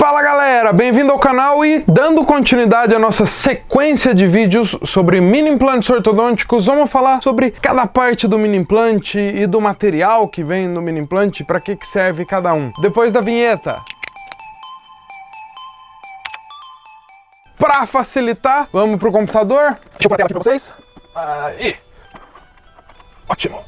Fala galera, bem-vindo ao canal e dando continuidade à nossa sequência de vídeos sobre mini implantes ortodônticos, vamos falar sobre cada parte do mini implante e do material que vem no mini implante, para que serve cada um. Depois da vinheta. Para facilitar, vamos pro computador. Deixa eu pôr a tela aqui para vocês. Aí. Ótimo.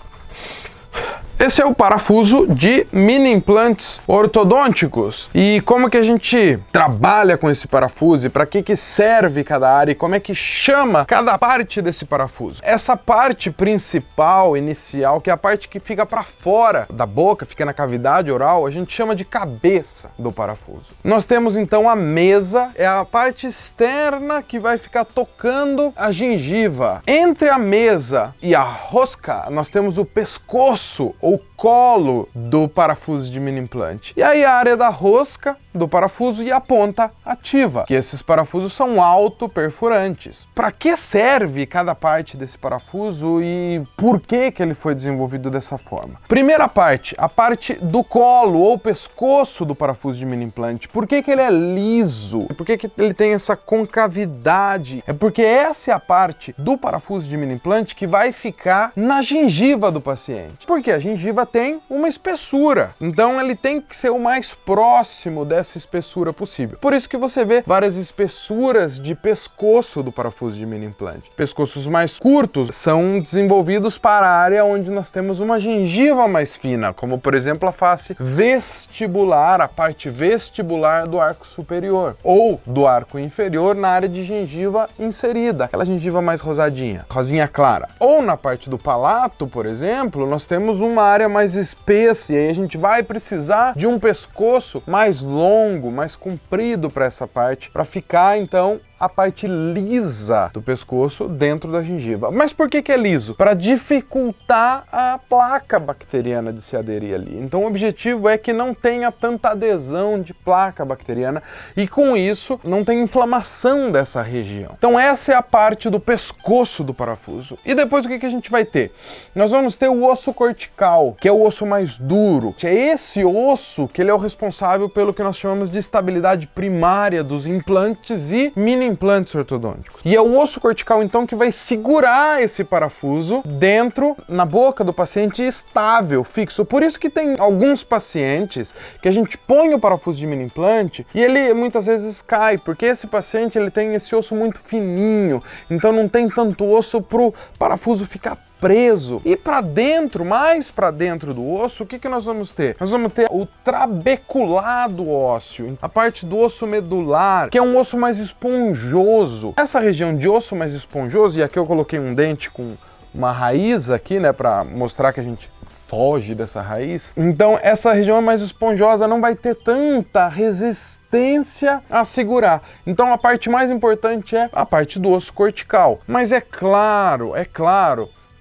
Esse é o parafuso de mini implantes ortodônticos. E como que a gente trabalha com esse parafuso e para que serve cada área e como é que chama cada parte desse parafuso? Essa parte principal, inicial, que é a parte que fica para fora da boca, fica na cavidade oral, a gente chama de cabeça do parafuso. Nós temos então a mesa, é a parte externa que vai ficar tocando a gengiva. Entre a mesa e a rosca, nós temos o pescoço, ou colo do parafuso de mini implante. E aí a área da rosca do parafuso e a ponta ativa, que esses parafusos são autoperfurantes. Para que serve cada parte desse parafuso e por que ele foi desenvolvido dessa forma? Primeira parte, a parte do colo ou pescoço do parafuso de mini implante. Por que ele é liso? Por que ele tem essa concavidade? É porque essa é a parte do parafuso de mini implante que vai ficar na gengiva do paciente. Porque a gengiva tem uma espessura, então ele tem que ser o mais próximo dessa espessura possível. Por isso que você vê várias espessuras de pescoço do parafuso de mini implante. Pescoços mais curtos são desenvolvidos para a área onde nós temos uma gengiva mais fina, como por exemplo a face vestibular, a parte vestibular do arco superior, ou do arco inferior na área de gengiva inserida, aquela gengiva mais rosadinha, rosinha clara. Ou na parte do palato, por exemplo, nós temos uma área mais espessa e aí a gente vai precisar de um pescoço mais longo, mais comprido para essa parte, para ficar então a parte lisa do pescoço dentro da gengiva. Mas por que é liso? Para dificultar a placa bacteriana de se aderir ali. Então o objetivo é que não tenha tanta adesão de placa bacteriana e com isso não tem inflamação dessa região. Então essa é a parte do pescoço do parafuso. E depois o que a gente vai ter? Nós vamos ter o osso cortical, que é o osso mais duro. É esse osso que ele é o responsável pelo que nós chamamos de estabilidade primária dos implantes e mini implantes ortodônticos. E é o osso cortical então que vai segurar esse parafuso dentro, na boca do paciente, estável, fixo. Por isso que tem alguns pacientes que a gente põe o parafuso de mini implante e ele muitas vezes cai, porque esse paciente ele tem esse osso muito fininho, então não tem tanto osso para o parafuso ficar preso. E para dentro, mais para dentro do osso, o que nós vamos ter? Nós vamos ter o trabeculado ósseo, a parte do osso medular, que é um osso mais esponjoso. Essa região de osso mais esponjoso, e aqui eu coloquei um dente com uma raiz aqui, né, para mostrar que a gente foge dessa raiz. Então essa região é mais esponjosa, não vai ter tanta resistência a segurar. Então a parte mais importante é a parte do osso cortical. Mas é claro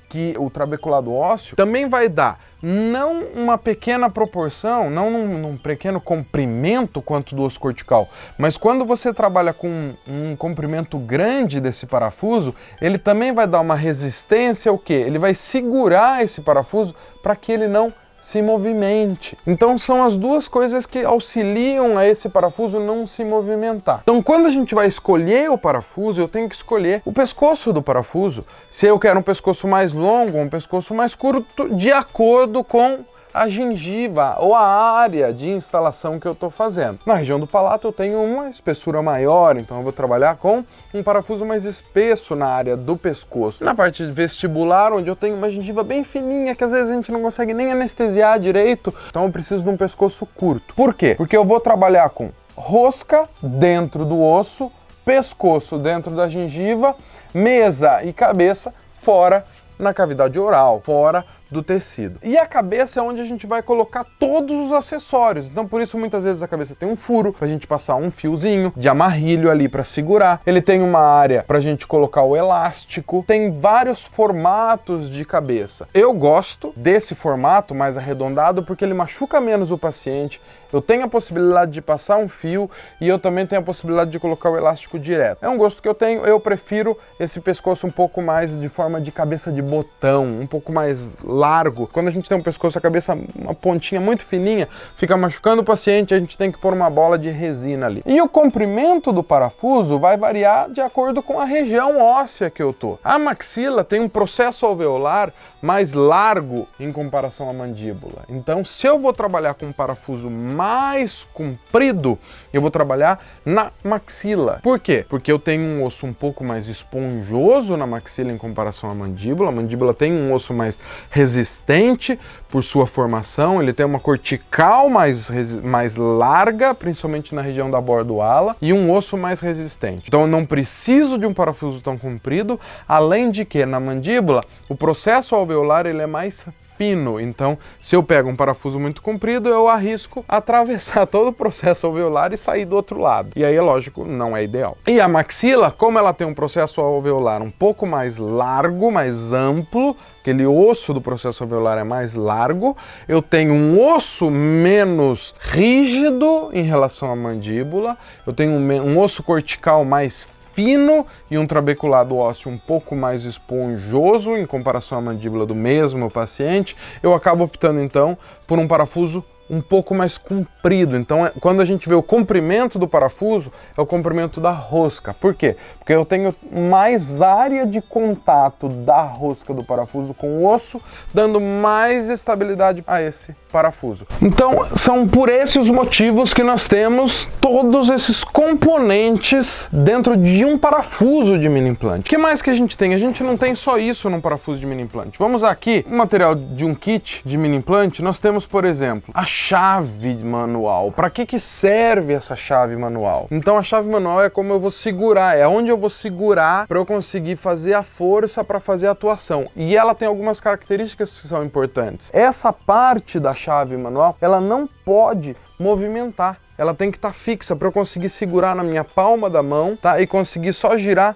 que o trabeculado ósseo também vai dar não uma pequena proporção, não num pequeno comprimento quanto do osso cortical, mas quando você trabalha com um comprimento grande desse parafuso, ele também vai dar uma resistência ao quê? Ele vai segurar esse parafuso para que ele não se movimente. Então são as duas coisas que auxiliam a esse parafuso não se movimentar. Então quando a gente vai escolher o parafuso, eu tenho que escolher o pescoço do parafuso. Se eu quero um pescoço mais longo ou um pescoço mais curto, de acordo com a gengiva ou a área de instalação que eu estou fazendo. Na região do palato eu tenho uma espessura maior, então eu vou trabalhar com um parafuso mais espesso na área do pescoço. Na parte vestibular, onde eu tenho uma gengiva bem fininha, que às vezes a gente não consegue nem anestesiar direito, então eu preciso de um pescoço curto. Por quê? Porque eu vou trabalhar com rosca dentro do osso, pescoço dentro da gengiva, mesa e cabeça fora na cavidade oral, fora do tecido. E a cabeça é onde a gente vai colocar todos os acessórios. Então por isso muitas vezes a cabeça tem um furo pra gente passar um fiozinho de amarrilho ali para segurar. Ele tem uma área pra gente colocar o elástico. Tem vários formatos de cabeça. Eu gosto desse formato mais arredondado porque ele machuca menos o paciente. Eu tenho a possibilidade de passar um fio e eu também tenho a possibilidade de colocar o elástico direto. É um gosto que eu tenho. Eu prefiro esse pescoço um pouco mais de forma de cabeça de botão, um pouco mais largo. Quando a gente tem um pescoço, a cabeça, uma pontinha muito fininha, fica machucando o paciente, a gente tem que pôr uma bola de resina ali. E o comprimento do parafuso vai variar de acordo com a região óssea que eu tô. A maxila tem um processo alveolar mais largo em comparação à mandíbula. Então, se eu vou trabalhar com um parafuso mais comprido, eu vou trabalhar na maxila. Por quê? Porque eu tenho um osso um pouco mais esponjoso na maxila em comparação à mandíbula. A mandíbula tem um osso mais resistente por sua formação, ele tem uma cortical mais larga, principalmente na região da bordo-ala, e um osso mais resistente. Então eu não preciso de um parafuso tão comprido, além de que na mandíbula o processo alveolar ele é mais fino, então se eu pego um parafuso muito comprido, eu arrisco atravessar todo o processo alveolar e sair do outro lado. E aí, é lógico, não é ideal. E a maxila, como ela tem um processo alveolar um pouco mais largo, mais amplo, aquele osso do processo alveolar é mais largo, eu tenho um osso menos rígido em relação à mandíbula, eu tenho um osso cortical mais fino e um trabeculado ósseo um pouco mais esponjoso em comparação à mandíbula do mesmo paciente, eu acabo optando então por um parafuso um pouco mais comprido. Então, quando a gente vê o comprimento do parafuso, é o comprimento da rosca. Por quê? Porque eu tenho mais área de contato da rosca do parafuso com o osso, dando mais estabilidade a esse parafuso. Então, são por esses os motivos que nós temos todos esses componentes dentro de um parafuso de mini implante. O que mais que a gente tem? A gente não tem só isso num parafuso de mini implante. Vamos aqui, o material de um kit de mini implante, nós temos, por exemplo, a chave manual. Para que serve essa chave manual? Então a chave manual é como eu vou segurar, é onde eu vou segurar para eu conseguir fazer a força para fazer a atuação. E ela tem algumas características que são importantes. Essa parte da chave manual, ela não pode movimentar. Ela tem que estar fixa para eu conseguir segurar na minha palma da mão, tá? E conseguir só girar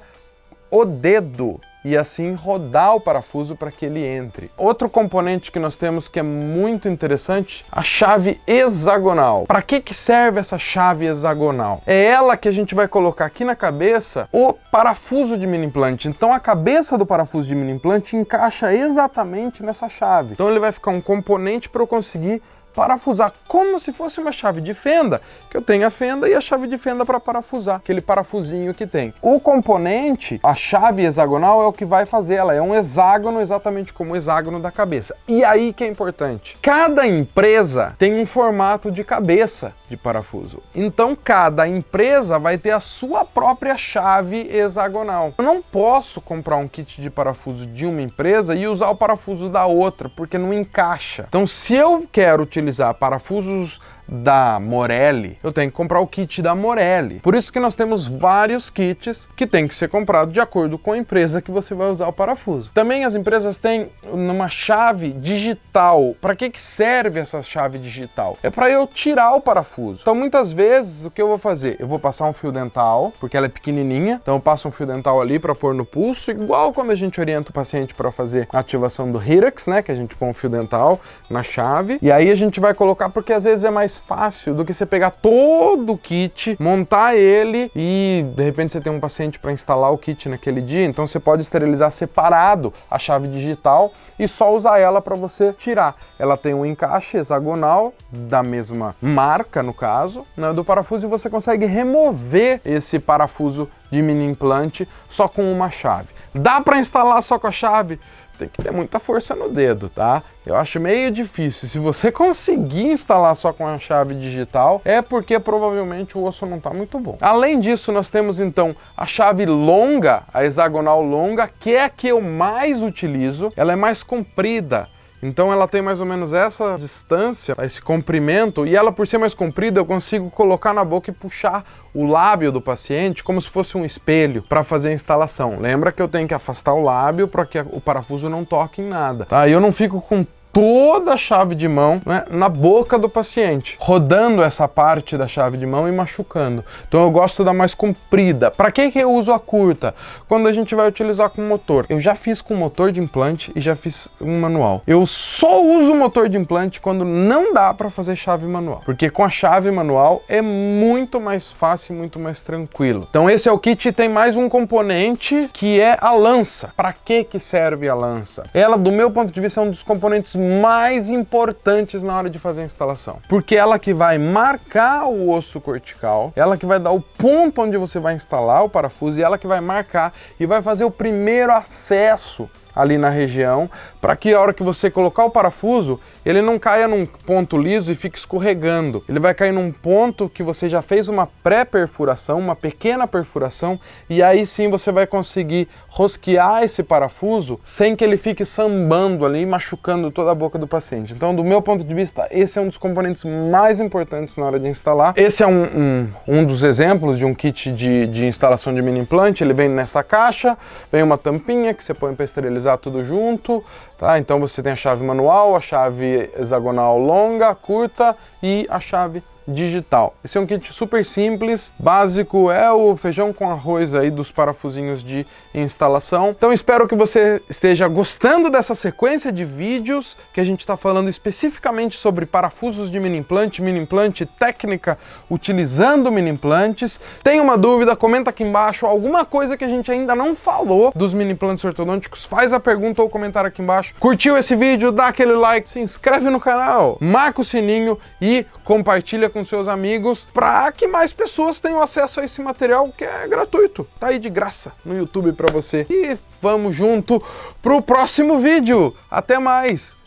o dedo e assim rodar o parafuso para que ele entre. Outro componente que nós temos que é muito interessante, a chave hexagonal. Para que serve essa chave hexagonal? É ela que a gente vai colocar aqui na cabeça o parafuso de mini implante. Então a cabeça do parafuso de mini implante encaixa exatamente nessa chave. Então ele vai ficar um componente para eu conseguir parafusar, como se fosse uma chave de fenda, que eu tenho a fenda e a chave de fenda para parafusar, aquele parafusinho que tem. O componente, a chave hexagonal, é o que vai fazer, ela é um hexágono, exatamente como o hexágono da cabeça. E aí que é importante, cada empresa tem um formato de cabeça de parafuso, então cada empresa vai ter a sua própria chave hexagonal. Eu não posso comprar um kit de parafuso de uma empresa e usar o parafuso da outra, porque não encaixa. Então se eu quero utilizar parafusos da Morelli, eu tenho que comprar o kit da Morelli. Por isso que nós temos vários kits que tem que ser comprado de acordo com a empresa que você vai usar o parafuso. Também as empresas têm uma chave digital. Para que serve essa chave digital? É para eu tirar o parafuso. Então muitas vezes o que eu vou fazer? Eu vou passar um fio dental, porque ela é pequenininha, então eu passo um fio dental ali para pôr no pulso, igual quando a gente orienta o paciente para fazer a ativação do Hyrax, né, que a gente põe um fio dental na chave, e aí a gente vai colocar, porque às vezes é mais fácil do que você pegar todo o kit, montar ele e de repente você tem um paciente para instalar o kit naquele dia, então você pode esterilizar separado a chave digital e só usar ela para você tirar. Ela tem um encaixe hexagonal da mesma marca, no caso, né, do parafuso, e você consegue remover esse parafuso de mini implante só com uma chave. Dá para instalar só com a chave? Tem que ter muita força no dedo, tá? Eu acho meio difícil. Se você conseguir instalar só com a chave digital, é porque provavelmente o osso não está muito bom. Além disso, nós temos então a chave longa, a hexagonal longa, que é a que eu mais utilizo. Ela é mais comprida. Então ela tem mais ou menos essa distância, esse comprimento, e ela por ser mais comprida eu consigo colocar na boca e puxar o lábio do paciente como se fosse um espelho para fazer a instalação. Lembra que eu tenho que afastar o lábio para que o parafuso não toque em nada, tá? E eu não fico com toda a chave de mão, né, na boca do paciente, rodando essa parte da chave de mão e machucando. Então eu gosto da mais comprida. Para que eu uso a curta? Quando a gente vai utilizar com motor. Eu já fiz com motor de implante e já fiz um manual. Eu só uso motor de implante quando não dá para fazer chave manual, porque com a chave manual é muito mais fácil e muito mais tranquilo. Então esse é o kit e tem mais um componente que é a lança. Para que serve a lança? Ela, do meu ponto de vista, é um dos componentes mais importantes na hora de fazer a instalação, porque ela que vai marcar o osso cortical, ela que vai dar o ponto onde você vai instalar o parafuso e ela que vai marcar e vai fazer o primeiro acesso ali na região, para que a hora que você colocar o parafuso, ele não caia num ponto liso e fique escorregando. Ele vai cair num ponto que você já fez uma pré-perfuração, uma pequena perfuração, e aí sim você vai conseguir rosquear esse parafuso sem que ele fique sambando ali, machucando toda a boca do paciente. Então, do meu ponto de vista, esse é um dos componentes mais importantes na hora de instalar. Esse é um dos exemplos de um kit de instalação de mini implante. Ele vem nessa caixa, vem uma tampinha que você põe para esterilizar tudo junto, tá? Então você tem a chave manual, a chave hexagonal longa, curta e a chave digital. Esse é um kit super simples, básico, é o feijão com arroz aí dos parafusinhos de instalação. Então espero que você esteja gostando dessa sequência de vídeos que a gente está falando especificamente sobre parafusos de mini implante, técnica utilizando mini implantes. Tem uma dúvida, comenta aqui embaixo alguma coisa que a gente ainda não falou dos mini implantes ortodônticos, faz a pergunta ou comentário aqui embaixo. Curtiu esse vídeo? Dá aquele like, se inscreve no canal, marca o sininho e compartilha com seus amigos para que mais pessoas tenham acesso a esse material que é gratuito. Tá aí de graça no YouTube para você. E vamos junto pro próximo vídeo. Até mais!